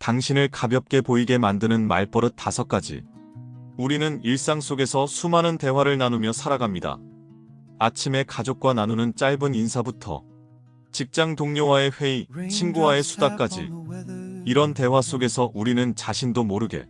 당신을 가볍게 보이게 만드는 말버릇 5가지. 우리는 일상 속에서 수많은 대화를 나누며 살아갑니다. 아침에 가족과 나누는 짧은 인사부터 직장 동료와의 회의, 친구와의 수다까지. 이런 대화 속에서 우리는 자신도 모르게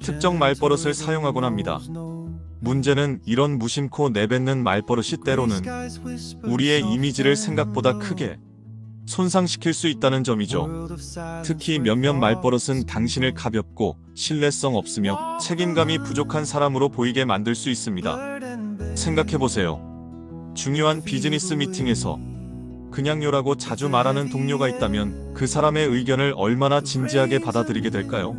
특정 말버릇을 사용하곤 합니다. 문제는 이런 무심코 내뱉는 말버릇이 때로는 우리의 이미지를 생각보다 크게 손상시킬 수 있다는 점이죠. 특히 몇몇 말버릇은 당신을 가볍고 신뢰성 없으며 책임감이 부족한 사람으로 보이게 만들 수 있습니다. 생각해보세요. 중요한 비즈니스 미팅에서 그냥요라고 자주 말하는 동료가 있다면 그 사람의 의견을 얼마나 진지하게 받아들이게 될까요?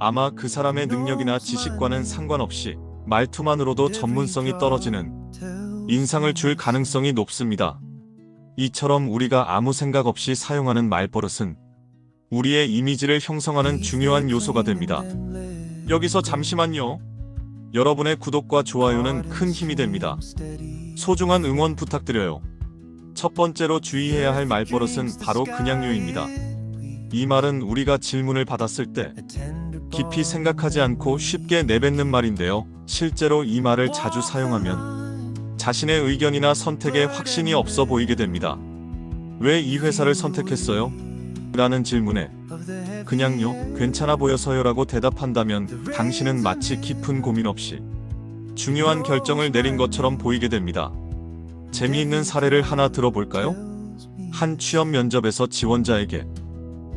아마 그 사람의 능력이나 지식과는 상관없이 말투만으로도 전문성이 떨어지는 인상을 줄 가능성이 높습니다. 이처럼 우리가 아무 생각 없이 사용하는 말버릇은 우리의 이미지를 형성하는 중요한 요소가 됩니다. 여기서 잠시만요. 여러분의 구독과 좋아요는 큰 힘이 됩니다. 소중한 응원 부탁드려요. 첫 번째로 주의해야 할 말버릇은 바로 그냥요입니다. 이 말은 우리가 질문을 받았을 때 깊이 생각하지 않고 쉽게 내뱉는 말인데요. 실제로 이 말을 자주 사용하면 자신의 의견이나 선택에 확신이 없어 보이게 됩니다. 왜 이 회사를 선택했어요? 라는 질문에 그냥요, 괜찮아 보여서요 라고 대답한다면 당신은 마치 깊은 고민 없이 중요한 결정을 내린 것처럼 보이게 됩니다. 재미있는 사례를 하나 들어볼까요? 한 취업 면접에서 지원자에게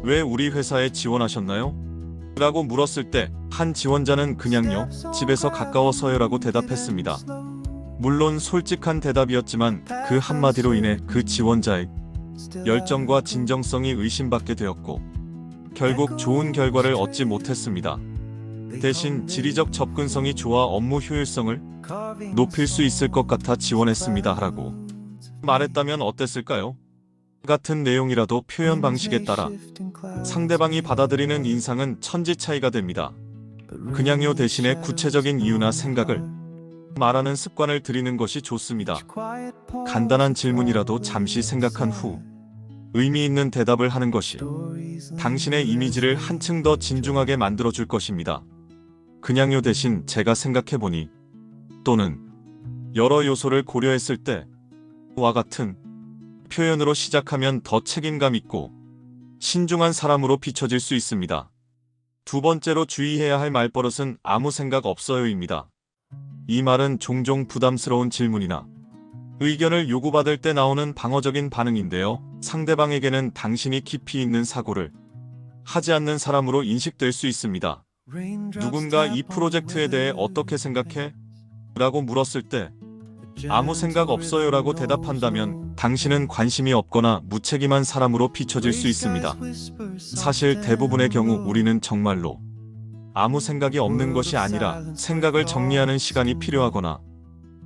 왜 우리 회사에 지원하셨나요? 라고 물었을 때 한 지원자는 그냥요, 집에서 가까워서요 라고 대답했습니다. 물론 솔직한 대답이었지만 그 한마디로 인해 그 지원자의 열정과 진정성이 의심받게 되었고 결국 좋은 결과를 얻지 못했습니다. 대신 지리적 접근성이 좋아 업무 효율성을 높일 수 있을 것 같아 지원했습니다 라고 말했다면 어땠을까요? 같은 내용이라도 표현 방식에 따라 상대방이 받아들이는 인상은 천지 차이가 됩니다. 그냥요 대신에 구체적인 이유나 생각을 말하는 습관을 들이는 것이 좋습니다. 간단한 질문이라도 잠시 생각한 후 의미 있는 대답을 하는 것이 당신의 이미지를 한층 더 진중하게 만들어줄 것입니다. 그냥요 대신 제가 생각해보니 또는 여러 요소를 고려했을 때와 같은 표현으로 시작하면 더 책임감 있고 신중한 사람으로 비춰질 수 있습니다. 두 번째로 주의해야 할 말버릇은 아무 생각 없어요입니다. 이 말은 종종 부담스러운 질문이나 의견을 요구받을 때 나오는 방어적인 반응인데요. 상대방에게는 당신이 깊이 있는 사고를 하지 않는 사람으로 인식될 수 있습니다. 누군가 이 프로젝트에 대해 어떻게 생각해? 라고 물었을 때 아무 생각 없어요 라고 대답한다면 당신은 관심이 없거나 무책임한 사람으로 비춰질 수 있습니다. 사실 대부분의 경우 우리는 정말로 아무 생각이 없는 것이 아니라 생각을 정리하는 시간이 필요하거나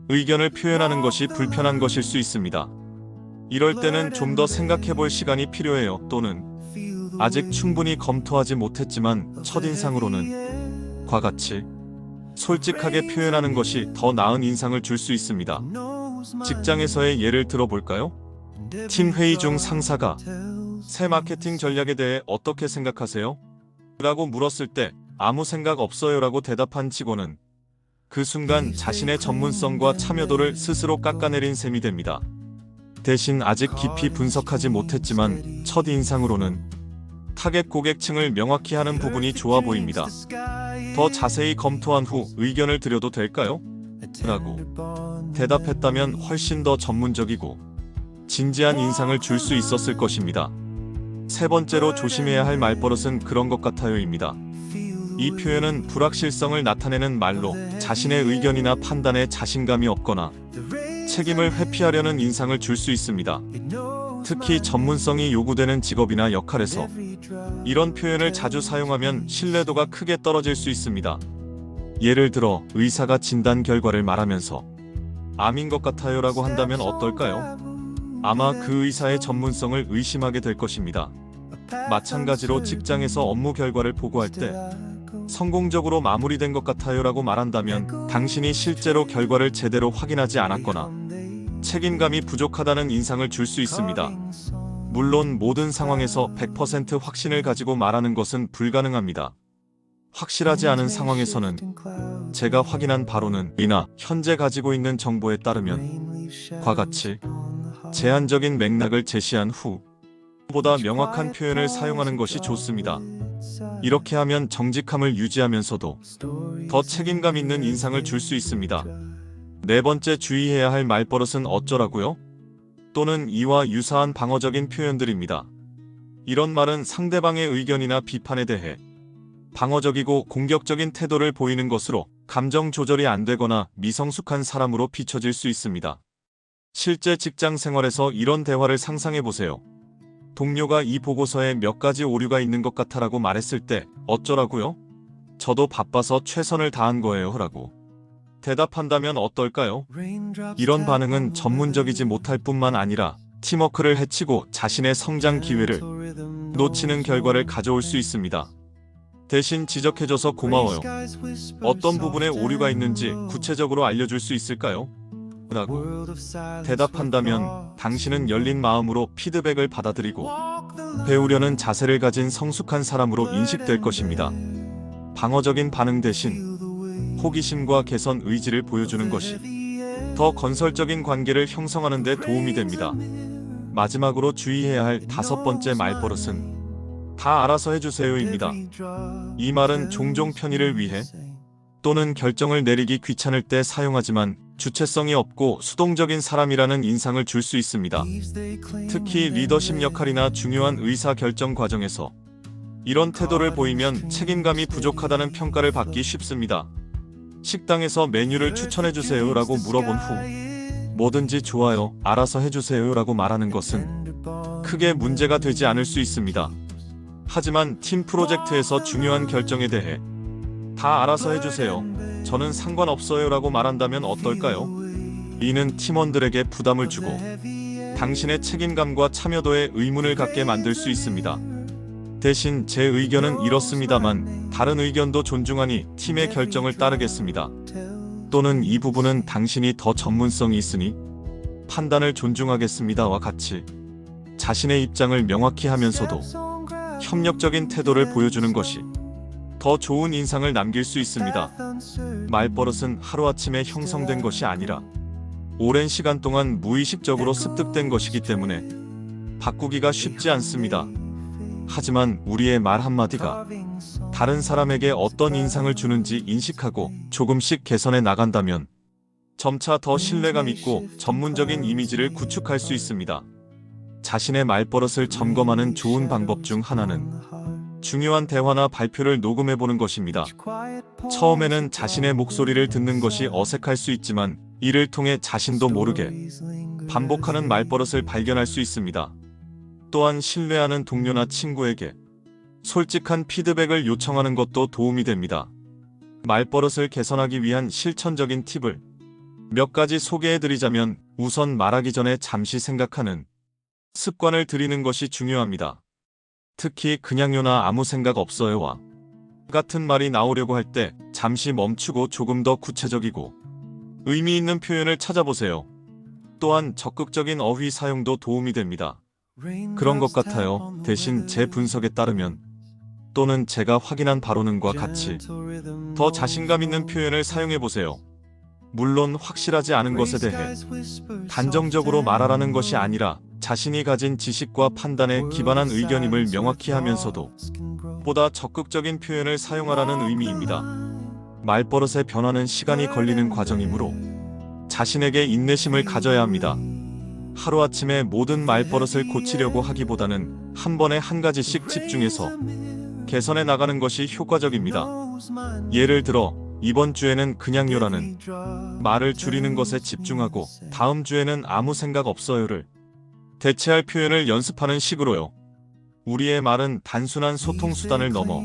의견을 표현하는 것이 불편한 것일 수 있습니다. 이럴 때는 좀 더 생각해볼 시간이 필요해요. 또는 아직 충분히 검토하지 못했지만 첫인상으로는 과 같이 솔직하게 표현하는 것이 더 나은 인상을 줄 수 있습니다. 직장에서의 예를 들어볼까요? 팀 회의 중 상사가 새 마케팅 전략에 대해 어떻게 생각하세요? 라고 물었을 때 아무 생각 없어요 라고 대답한 직원은 그 순간 자신의 전문성과 참여도를 스스로 깎아내린 셈이 됩니다. 대신 아직 깊이 분석하지 못했지만 첫인상으로는 타겟 고객층을 명확히 하는 부분이 좋아 보입니다. 더 자세히 검토한 후 의견을 드려도 될까요? 라고 대답했다면 훨씬 더 전문적이고 진지한 인상을 줄 수 있었을 것입니다. 세 번째로 조심해야 할 말버릇은 그런 것 같아요입니다. 이 표현은 불확실성을 나타내는 말로 자신의 의견이나 판단에 자신감이 없거나 책임을 회피하려는 인상을 줄 수 있습니다. 특히 전문성이 요구되는 직업이나 역할에서 이런 표현을 자주 사용하면 신뢰도가 크게 떨어질 수 있습니다. 예를 들어 의사가 진단 결과를 말하면서 암인 것 같아요 라고 한다면 어떨까요? 아마 그 의사의 전문성을 의심하게 될 것입니다. 마찬가지로 직장에서 업무 결과를 보고할 때 성공적으로 마무리된 것 같아요 라고 말한다면 당신이 실제로 결과를 제대로 확인하지 않았거나 책임감이 부족하다는 인상을 줄 수 있습니다. 물론 모든 상황에서 100% 확신을 가지고 말하는 것은 불가능합니다. 확실하지 않은 상황에서는 제가 확인한 바로는 이나 현재 가지고 있는 정보에 따르면 과 같이 제한적인 맥락을 제시한 후 보다 명확한 표현을 사용하는 것이 좋습니다. 이렇게 하면 정직함을 유지하면서도 더 책임감 있는 인상을 줄 수 있습니다. 네 번째 주의해야 할 말버릇은 어쩌라고요? 또는 이와 유사한 방어적인 표현들입니다. 이런 말은 상대방의 의견이나 비판에 대해 방어적이고 공격적인 태도를 보이는 것으로 감정 조절이 안 되거나 미성숙한 사람으로 비춰질 수 있습니다. 실제 직장 생활에서 이런 대화를 상상해 보세요. 동료가 이 보고서에 몇 가지 오류가 있는 것 같아라고 말했을 때 어쩌라고요? 저도 바빠서 최선을 다한 거예요 라고 대답한다면 어떨까요? 이런 반응은 전문적이지 못할 뿐만 아니라 팀워크를 해치고 자신의 성장 기회를 놓치는 결과를 가져올 수 있습니다. 대신 지적해줘서 고마워요. 어떤 부분에 오류가 있는지 구체적으로 알려줄 수 있을까요? 라고 대답한다면 당신은 열린 마음으로 피드백을 받아들이고 배우려는 자세를 가진 성숙한 사람으로 인식될 것입니다. 방어적인 반응 대신 호기심과 개선 의지를 보여주는 것이 더 건설적인 관계를 형성하는 데 도움이 됩니다. 마지막으로 주의해야 할 다섯 번째 말버릇은 다 알아서 해주세요입니다. 이 말은 종종 편의를 위해 또는 결정을 내리기 귀찮을 때 사용하지만 주체성이 없고 수동적인 사람이라는 인상을 줄 수 있습니다. 특히 리더십 역할이나 중요한 의사결정 과정에서 이런 태도를 보이면 책임감이 부족하다는 평가를 받기 쉽습니다. 식당에서 메뉴를 추천해주세요 라고 물어본 후 뭐든지 좋아요, 알아서 해주세요 라고 말하는 것은 크게 문제가 되지 않을 수 있습니다. 하지만 팀 프로젝트에서 중요한 결정에 대해 다 알아서 해주세요, 저는 상관없어요 라고 말한다면 어떨까요? 이는 팀원들에게 부담을 주고 당신의 책임감과 참여도에 의문을 갖게 만들 수 있습니다. 대신 제 의견은 이렇습니다만 다른 의견도 존중하니 팀의 결정을 따르겠습니다. 또는 이 부분은 당신이 더 전문성이 있으니 판단을 존중하겠습니다와 같이 자신의 입장을 명확히 하면서도 협력적인 태도를 보여주는 것이 더 좋은 인상을 남길 수 있습니다. 말버릇은 하루아침에 형성된 것이 아니라 오랜 시간 동안 무의식적으로 습득된 것이기 때문에 바꾸기가 쉽지 않습니다. 하지만 우리의 말 한마디가 다른 사람에게 어떤 인상을 주는지 인식하고 조금씩 개선해 나간다면 점차 더 신뢰감 있고 전문적인 이미지를 구축할 수 있습니다. 자신의 말버릇을 점검하는 좋은 방법 중 하나는 중요한 대화나 발표를 녹음해보는 것입니다. 처음에는 자신의 목소리를 듣는 것이 어색할 수 있지만 이를 통해 자신도 모르게 반복하는 말버릇을 발견할 수 있습니다. 또한 신뢰하는 동료나 친구에게 솔직한 피드백을 요청하는 것도 도움이 됩니다. 말버릇을 개선하기 위한 실천적인 팁을 몇 가지 소개해드리자면 우선 말하기 전에 잠시 생각하는 습관을 들이는 것이 중요합니다. 특히 그냥요나 아무 생각 없어요와 같은 말이 나오려고 할 때 잠시 멈추고 조금 더 구체적이고 의미 있는 표현을 찾아보세요. 또한 적극적인 어휘 사용도 도움이 됩니다. 그런 것 같아요. 대신 제 분석에 따르면 또는 제가 확인한 바로는과 같이 더 자신감 있는 표현을 사용해보세요. 물론 확실하지 않은 것에 대해 단정적으로 말하라는 것이 아니라 자신이 가진 지식과 판단에 기반한 의견임을 명확히 하면서도 보다 적극적인 표현을 사용하라는 의미입니다. 말버릇의 변화는 시간이 걸리는 과정이므로 자신에게 인내심을 가져야 합니다. 하루아침에 모든 말버릇을 고치려고 하기보다는 한 번에 한 가지씩 집중해서 개선해 나가는 것이 효과적입니다. 예를 들어 이번 주에는 그냥요라는 말을 줄이는 것에 집중하고 다음 주에는 아무 생각 없어요를 대체할 표현을 연습하는 식으로요. 우리의 말은 단순한 소통 수단을 넘어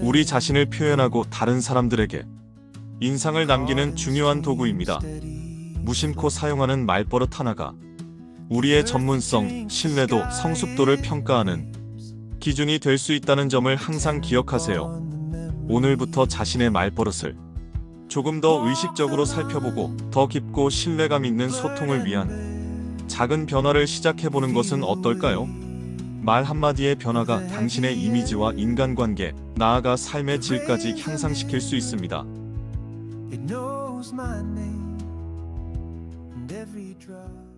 우리 자신을 표현하고 다른 사람들에게 인상을 남기는 중요한 도구입니다. 무심코 사용하는 말버릇 하나가 우리의 전문성, 신뢰도, 성숙도를 평가하는 기준이 될 수 있다는 점을 항상 기억하세요. 오늘부터 자신의 말버릇을 조금 더 의식적으로 살펴보고 더 깊고 신뢰감 있는 소통을 위한 작은 변화를 시작해보는 것은 어떨까요? 말 한마디의 변화가 당신의 이미지와 인간관계, 나아가 삶의 질까지 향상시킬 수 있습니다. It knows my name and every drop.